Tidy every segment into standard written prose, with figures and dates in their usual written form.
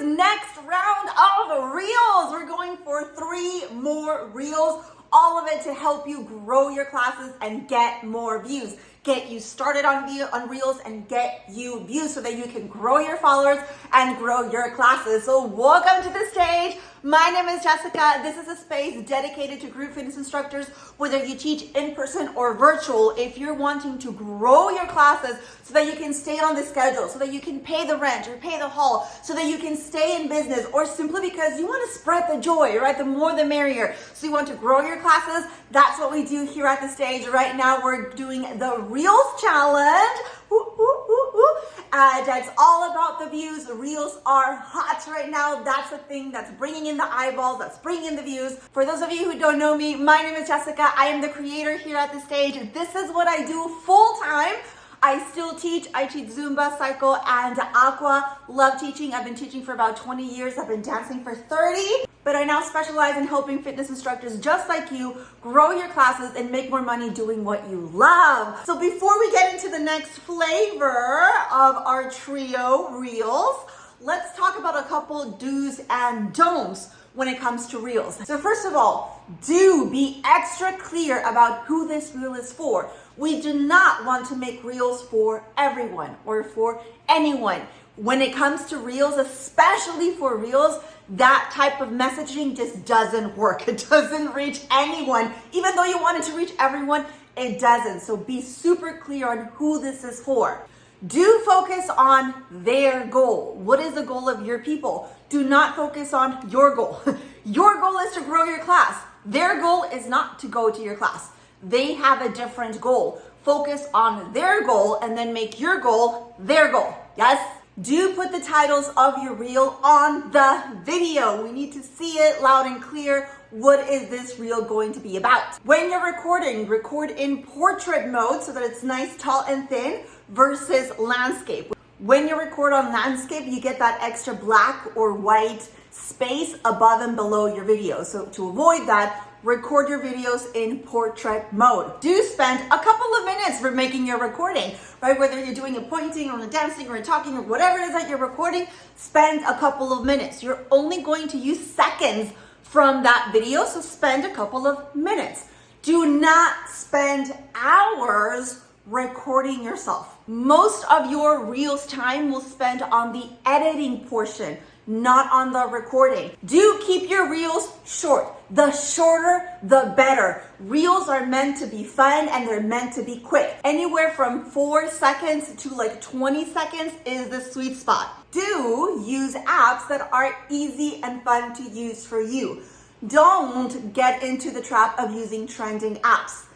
next round of reels. We're going for 3 more reels, all of it to help you grow your classes and get more views. Get you started on reels and get you views so that you can grow your followers and grow your classes. So welcome to the stage. My name is Jessica. This is a space dedicated to group fitness instructors, whether you teach in person or virtual. If you're wanting to grow your classes so that you can stay on the schedule, so that you can pay the rent or pay the hall, so that you can stay in business, or simply because you want to spread the joy, right? The more the merrier. So you want to grow your classes, that's what we do here at the stage. Right now we're doing the Reels Challenge. That's all about the views. The reels are hot right now. That's the thing that's bringing in the eyeballs, that's bringing in the views. For those of you who don't know me, my name is Jessica. I am the creator here at the stage. This is what I do full time. I still teach. I teach Zumba, Cycle, and Aqua. Love teaching. I've been teaching for about 20 years. I've been dancing for 30. But I now specialize in helping fitness instructors just like you grow your classes and make more money doing what you love. So before we get into the next flavor of our trio reels, let's talk about a couple do's and don'ts when it comes to reels. So first of all, do be extra clear about who this reel is for. We do not want to make reels for everyone or for anyone. When it comes to reels, especially for reels, that type of messaging just doesn't work. It doesn't reach anyone. Even though you want it to reach everyone, it doesn't. So be super clear on who this is for. Do focus on their goal. What is the goal of your people? Do not focus on your goal. Your goal is to grow your class. Their goal is not to go to your class. They have a different goal. Focus on their goal and then make your goal their goal. Yes? Do put the titles of your reel on the video. We need to see it loud and clear. What is this reel going to be about? When you're recording, record in portrait mode so that it's nice, tall, and thin versus landscape. When you record on landscape, you get that extra black or white space above and below your video. So to avoid that, record your videos in portrait mode. Do spend a couple of minutes for making your recording, right? Whether you're doing a pointing or a dancing or a talking or whatever it is that you're recording, spend a couple of minutes. You're only going to use seconds from that video, so spend a couple of minutes. Do not spend hours recording yourself. Most of your reels time will spend on the editing portion, not on the recording. Do keep your reels short. The shorter, the better. Reels are meant to be fun and they're meant to be quick. Anywhere from 4 seconds to like 20 seconds is the sweet spot. Do use apps that are easy and fun to use for you. Don't get into the trap of using trending apps.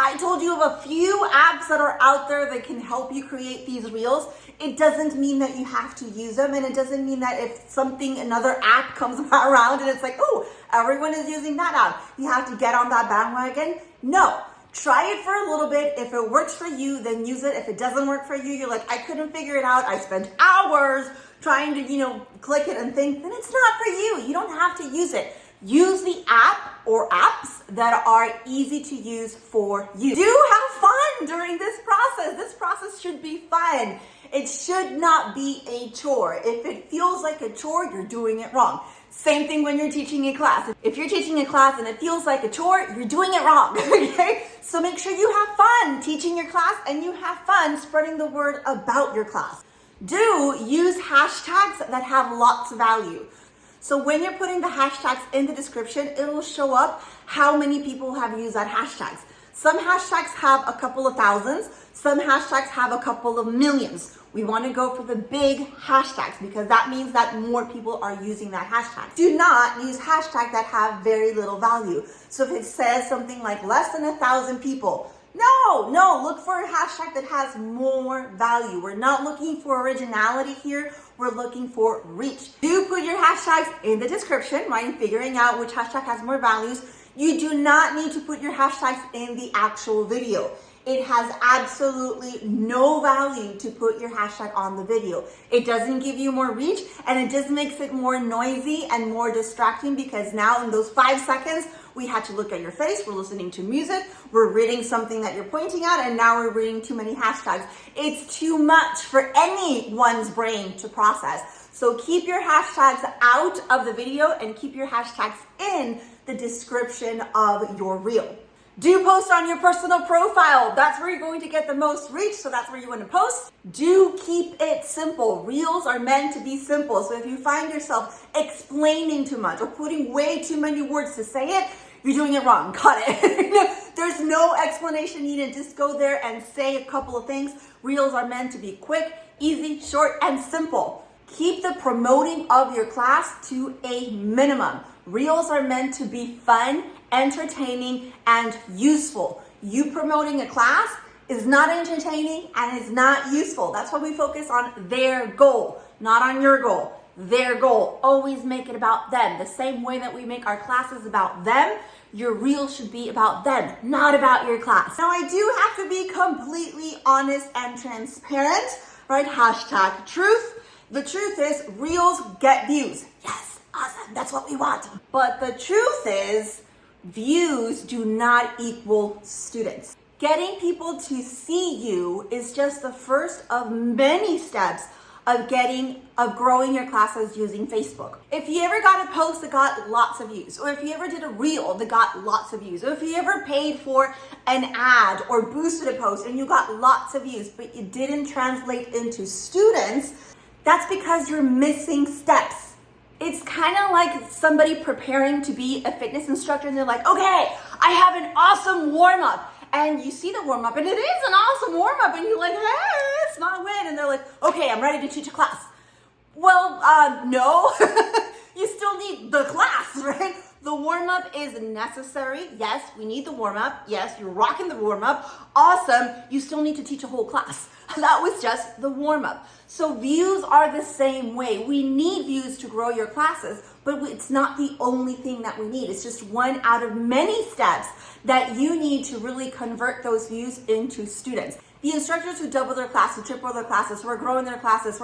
I told you of a few apps that are out there that can help you create these reels. It doesn't mean that you have to use them, and it doesn't mean that if another app comes around and it's like, oh, everyone is using that app, you have to get on that bandwagon. No, try it for a little bit. If it works for you, then use it. If it doesn't work for you, you're like, I couldn't figure it out. I spent hours trying to, click it and think, then it's not for you. You don't have to use it. Use the app or apps that are easy to use for you. Do have fun during this process. This process should be fun. It should not be a chore. If it feels like a chore, you're doing it wrong. Same thing when you're teaching a class. If you're teaching a class and it feels like a chore, you're doing it wrong, okay? So make sure you have fun teaching your class and you have fun spreading the word about your class. Do use hashtags that have lots of value. So when you're putting the hashtags in the description, it will show up how many people have used that hashtags. Some hashtags have a couple of thousands. Some hashtags have a couple of millions. We want to go for the big hashtags because that means that more people are using that hashtag. Do not use hashtags that have very little value. So if it says something like less than 1,000 people, no, look for a hashtag that has more value. We're not looking for originality here. We're looking for reach. Do put your hashtags in the description, right? Figuring out which hashtag has more values. You do not need to put your hashtags in the actual video. It has absolutely no value to put your hashtag on the video. It doesn't give you more reach, and it just makes it more noisy and more distracting because now in those 5 seconds We had to look at your face. We're listening to music. We're reading something that you're pointing at, and now we're reading too many hashtags. It's too much for anyone's brain to process. So keep your hashtags out of the video and keep your hashtags in the description of your reel. Do post on your personal profile. That's where you're going to get the most reach, so that's where you want to post. Do keep it simple. Reels are meant to be simple. So if you find yourself explaining too much or putting way too many words to say it, you're doing it wrong. Cut it. There's no explanation needed. Just go there and say a couple of things. Reels are meant to be quick, easy, short, and simple. Keep the promoting of your class to a minimum. Reels are meant to be fun, entertaining, and useful. You promoting a class is not entertaining and is not useful. That's why we focus on their goal, not on your goal. Their goal. Always make it about them. The same way that we make our classes about them, your reel should be about them, not about your class. Now, I do have to be completely honest and transparent, right? Hashtag truth. The truth is, reels get views. Yes, awesome. That's what we want. But the truth is, views do not equal students. Getting people to see you is just the first of many steps of growing your classes using Facebook. If you ever got a post that got lots of views, or if you ever did a reel that got lots of views, or if you ever paid for an ad or boosted a post and you got lots of views, but you didn't translate into students, that's because you're missing steps. It's kind of like somebody preparing to be a fitness instructor and they're like, okay, I have an awesome warm-up. And you see the warm-up and it is an awesome warm-up and you're like, hey, it's not a win. And they're like, okay, I'm ready to teach a class. Well, no, you still need the class, right? The warm-up is necessary. Yes, we need the warm-up. Yes, you're rocking the warm-up. Awesome. You still need to teach a whole class. That was just the warm-up. So views are the same way. We need views to grow your classes, but it's not the only thing that we need. It's just one out of many steps that you need to really convert those views into students. The instructors who double their classes, triple their classes, who are growing their classes,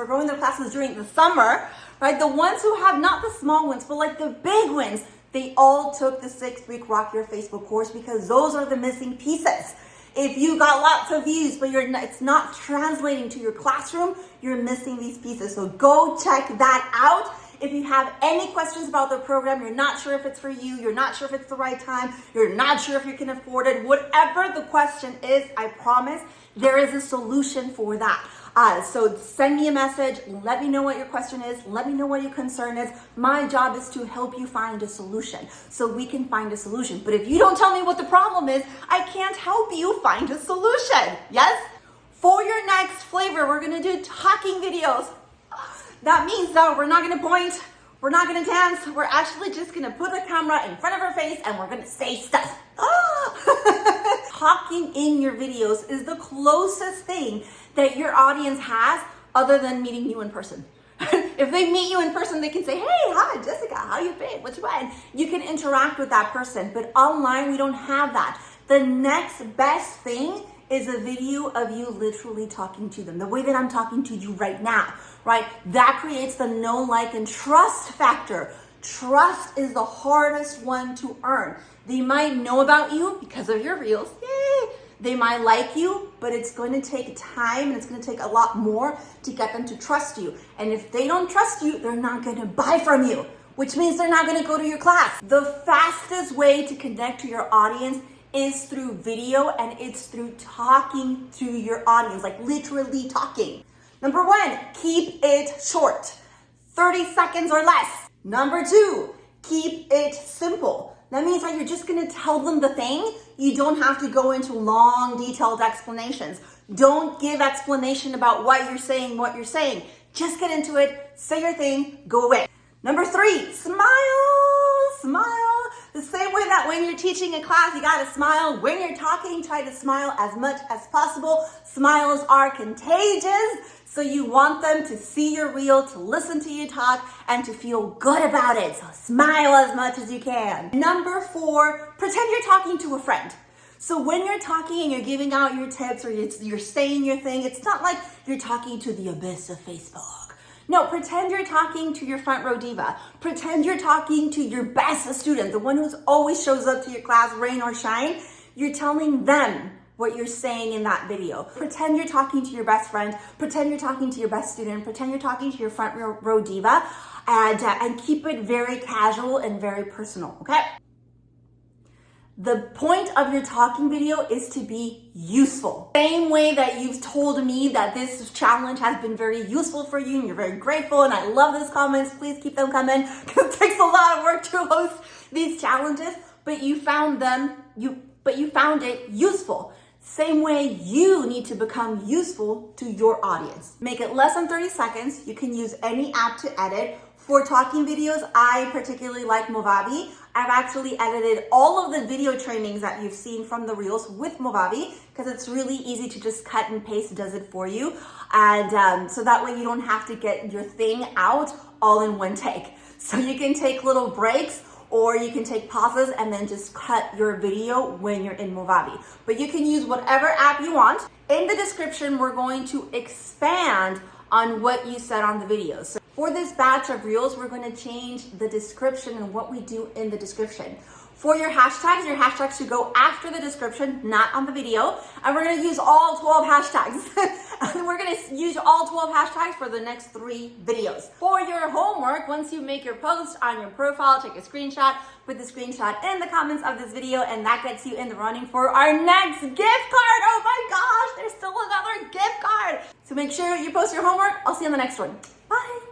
during the summer, right? The ones who have not the small ones, but like the big ones, they all took the 6-week Rock Your Facebook course because those are the missing pieces. If you got lots of views, but it's not translating to your classroom, you're missing these pieces. So go check that out. If you have any questions about the program, you're not sure if it's for you, you're not sure if it's the right time, you're not sure if you can afford it, whatever the question is, I promise there is a solution for that. So send me a message, let me know what your question is, let me know what your concern is. My job is to help you find a solution so we can find a solution. But if you don't tell me what the problem is, I can't help you find a solution. Yes? For your next flavor, we're gonna do talking videos. That means that we're not gonna point, we're not gonna dance, we're actually just gonna put the camera in front of our face and we're gonna say stuff. Talking in your videos is the closest thing that your audience has other than meeting you in person. If they meet you in person, they can say, hey, hi, Jessica, how you been? What you been? You can interact with that person, but online, we don't have that. The next best thing is a video of you literally talking to them, the way that I'm talking to you right now, right? That creates the know, like, and trust factor. Trust is the hardest one to earn. They might know about you because of your reels. Yay! They might like you, but it's going to take time and it's going to take a lot more to get them to trust you. And if they don't trust you, they're not going to buy from you, which means they're not going to go to your class. The fastest way to connect to your audience is through video, and it's through talking to your audience, like literally talking. Number 1, keep it short, 30 seconds or less. Number 2, keep it simple. That means that you're just gonna tell them the thing. You don't have to go into long, detailed explanations. Don't give explanation about what you're saying. Just get into it, say your thing, go away. Number 3, smile. The same way that when you're teaching a class, you gotta smile. When you're talking, try to smile as much as possible. Smiles are contagious, so you want them to see your reel, to listen to you talk, and to feel good about it. So smile as much as you can. Number 4, pretend you're talking to a friend. So when you're talking and you're giving out your tips or you're saying your thing, it's not like you're talking to the abyss of Facebook. No, pretend you're talking to your front row diva. Pretend you're talking to your best student, the one who's always shows up to your class, rain or shine. You're telling them what you're saying in that video. Pretend you're talking to your best friend. Pretend you're talking to your best student. Pretend you're talking to your front row diva, and keep it very casual and very personal, okay? The point of your talking video is to be useful. Same way that you've told me that this challenge has been very useful for you and you're very grateful and I love those comments. Please keep them coming because it takes a lot of work to host these challenges, but you found it useful. Same way you need to become useful to your audience. Make it less than 30 seconds. You can use any app to edit. For talking videos, I particularly like Movavi. I've actually edited all of the video trainings that you've seen from the Reels with Movavi because it's really easy to just cut and paste, it does it for you. And so that way you don't have to get your thing out all in one take. So you can take little breaks or you can take pauses and then just cut your video when you're in Movavi. But you can use whatever app you want. In the description, we're going to expand on what you said on the videos. So for this batch of Reels, we're going to change the description and what we do in the description. For your hashtags should go after the description, not on the video. And we're going to use all 12 hashtags. And we're going to use all 12 hashtags for the next 3 videos. For your homework, once you make your post on your profile, take a screenshot, put the screenshot in the comments of this video, and that gets you in the running for our next gift card. Oh my gosh, there's still another gift card. So make sure you post your homework. I'll see you on the next one. Bye.